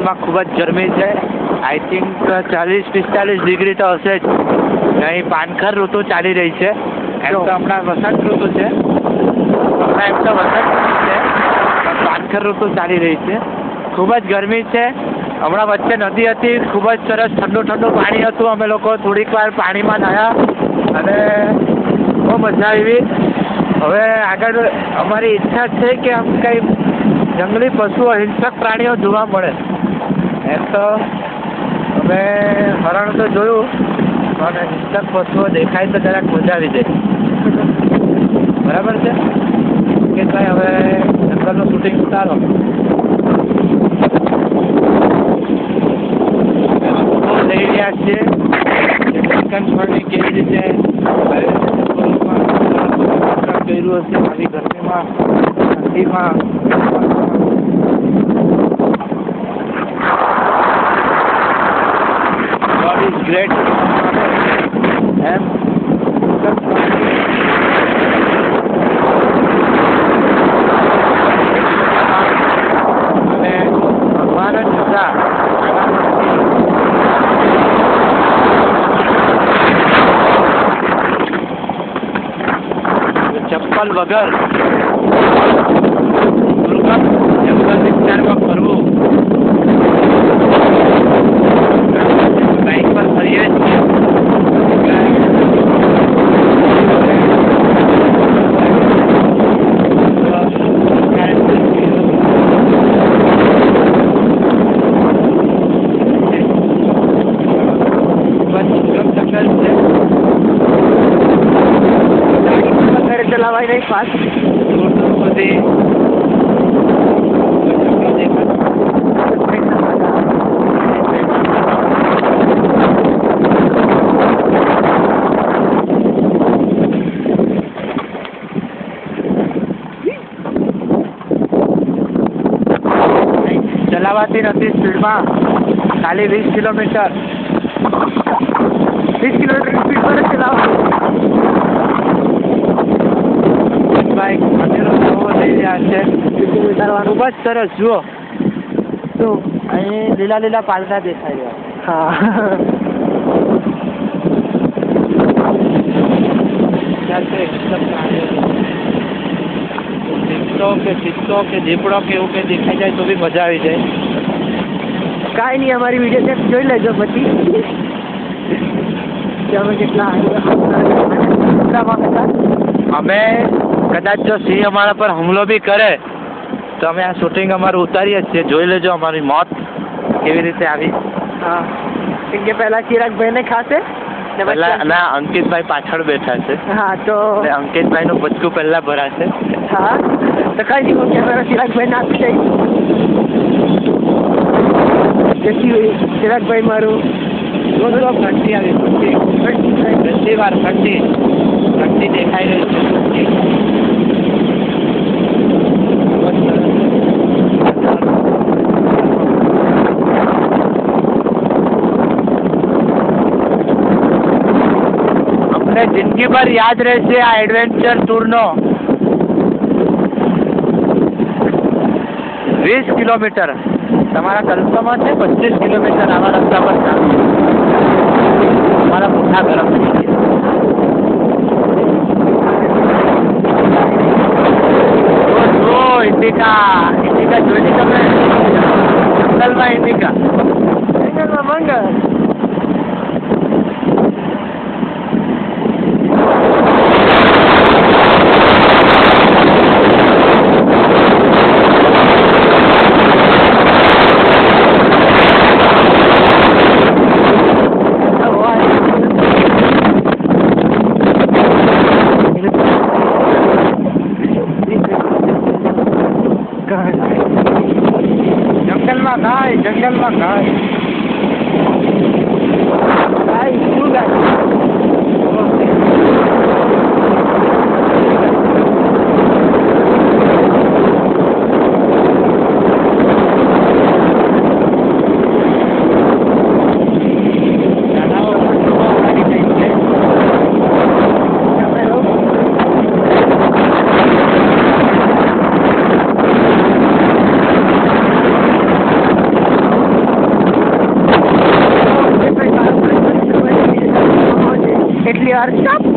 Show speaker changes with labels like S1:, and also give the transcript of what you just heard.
S1: જંગલમાં ખૂબ જ ગરમી છે. આઈ થિંક 40-45 ડિગ્રી તો હશે જ. અહીં પાનખર ઋતુ ચાલી રહી છે. એમ તો હમણાં વસંત ઋતુ છે. પાનખર ઋતુ ચાલી રહી છે. ખૂબ જ ગરમી છે. હમણાં વચ્ચે નદી હતી, ખૂબ જ સરસ ઠંડુ પાણી હતું. અમે લોકો થોડીક વાર પાણીમાં નાહ્યા અને બહુ મજા આવી. હવે આગળ અમારી ઈચ્છા છે કે આમ કંઈ જંગલી પશુઓ, હિંસક પ્રાણીઓ જોવા મળે. એમ તો અમે હરણ તો જોયું, અને હિંસક પશુઓ દેખાય તો જરાક મજા આવી જાય. બરાબર છે કે ભાઈ? હવે જંગલનું શૂટિંગ ઉતારો. લઈ રહ્યા છીએ કંઠવળની કેવી રીતે કર્યું હશે આવી ગરમીમાં, ઠંડીમાં. God is great. એમ અને ભગવાન જ હતા. ચપ્પલ વગર દુર્ગમ જંગલ વિસ્તારમાં ફરવું. બાઇક પર ફરીએ જ છીએ. ચલાવાય નહીં ફાસ્ટ. બધી ચલાવાતી નથી સ્પીડમાં. ખાલી 20 કિલોમીટર. 20 કિલોમીટર સ્પીડ પર જ ચલાવવાનું. બાઇક અંધેરો થવો લઈ રહ્યા છે. ઉતારવાનું બસ સરસ. જુઓ તો અહીં લીલા પાલકા દેખાઈ રહ્યા. હા, ચિત્તો કે દીપડો કે એવું કંઈ દેખાઈ જાય તો બી મજા આવી જાય. કાંઈ નહીં, અમારી વિડીયો ટેપ જોઈ લેજો પછી કે અમે કેટલા અમે કદાચ જો સિંહ અમારા પર હુમલો બી કરે તો અમે આ શૂટિંગ અમારું ઉતારીએ જ છીએ. જોઈ લેજો અમારી મોત કેવી રીતે આવી. હા, કેમ કે પહેલા ચિરાગભાઈને ખાશે ના, અંકિતભાઈ પાછળ બેઠા છે. હા, તો અંકિતભાઈનું બચકું પહેલા ભરાશે. હા, તો કઈ નહીં, કેમેરા ચિરાગભાઈને આપી દઈશ. ચિરાગભાઈ મારું ઘંટી આવી. ઘંટી વાર ઘંટી દેખાઈ રહી છે. અમને જિંદગીભર યાદ રહેશે આ એડવેન્ચર ટૂરનો. 20 કિલોમીટર તમારા કલ્પનામાં છે. 25 કિલોમીટર આવા રસ્તા પર અમારા મોટા ગરમ થઈ ગયા. ઇન્ડિકા જોઈ તમે? જંગલમાં ઇન્ડિકા, જંગલમાં મંગળ. જંગલમાં ઘાસ શું ગાય?
S2: એટલી વાર સ્ટોપ.